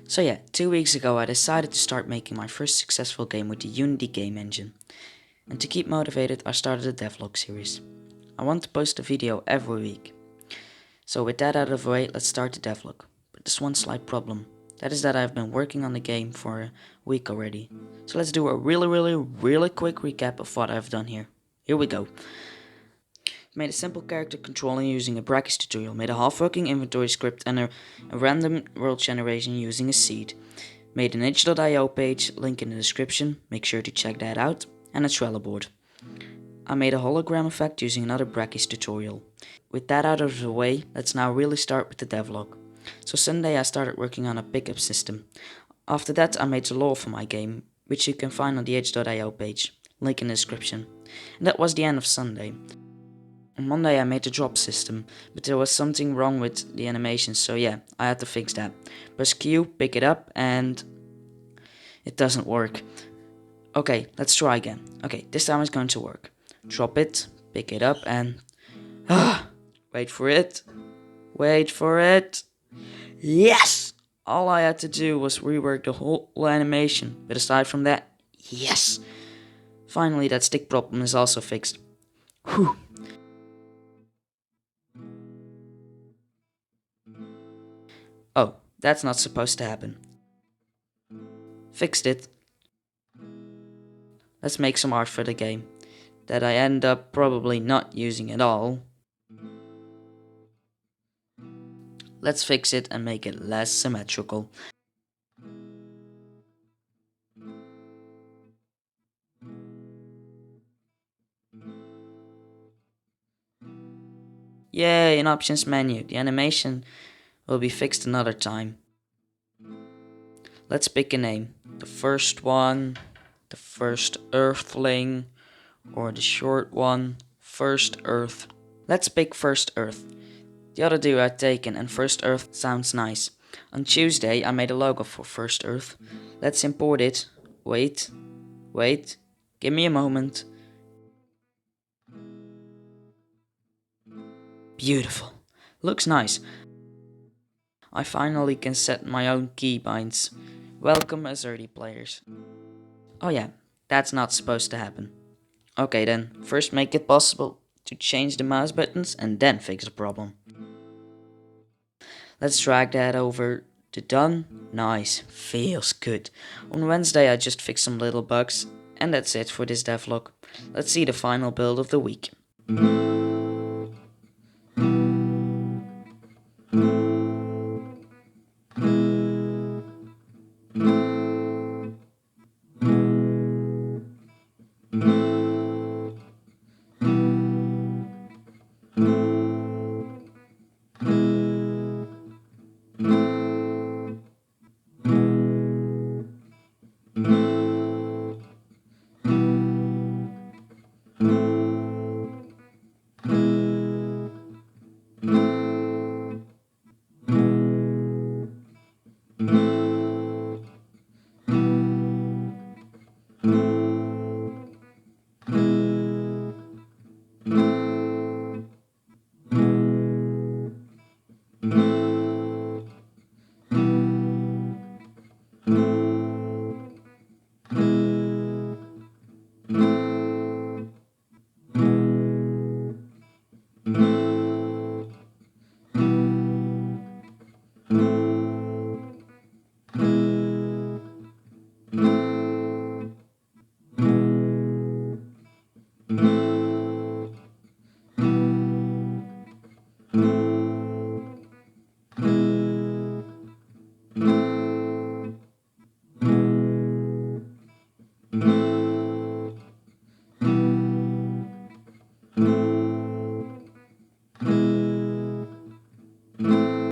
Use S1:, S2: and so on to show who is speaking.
S1: So yeah, 2 weeks ago I decided to start making my first successful game with the Unity game engine. And to keep motivated I started a devlog series. I want to post a video every week. So with that out of the way, let's start the devlog. But there's one slight problem. That is that I've been working on the game for a week already. So let's do a really quick recap of what I've done here. Here we go. Made a simple character controller using a brackets tutorial, made a half-working inventory script and a random world generation using a seed. Made an itch.io page, link in the description, make sure to check that out, and a Trello board. I made a hologram effect using another brackets tutorial. With that out of the way, let's now really start with the devlog. So Sunday I started working on a pickup system. After that I made the lore for my game, which you can find on the itch.io page, link in the description. And that was the end of Sunday. On Monday I made the drop system, but there was something wrong with the animation, so yeah, I had to fix that. Press Q, pick it up, and it doesn't work. Okay, let's try again. Okay, this time it's going to work. Drop it, pick it up, and... wait for it. Wait for it. Yes! All I had to do was rework the whole animation, but aside from that, yes! Finally, that stick problem is also fixed. Whew. Oh, that's not supposed to happen. Fixed it. Let's make some art for the game that I end up probably not using at all. Let's fix it and make it less symmetrical. Yay, an options menu. The animation will be fixed another time. Let's pick a name. The first one, the first Earthling, or the short one, First Earth. Let's pick First Earth. The other two I'd taken and First Earth sounds nice. On Tuesday I made a logo for First Earth. Let's import it. Wait, give me a moment. Beautiful. Looks nice. I finally can set my own keybinds. Welcome as early players. Oh yeah, that's not supposed to happen. Okay then, first make it possible to change the mouse buttons and then fix the problem. Let's drag that over to done. Nice, feels good. On Wednesday I just fixed some little bugs and that's it for this devlog. Let's see the final build of the week.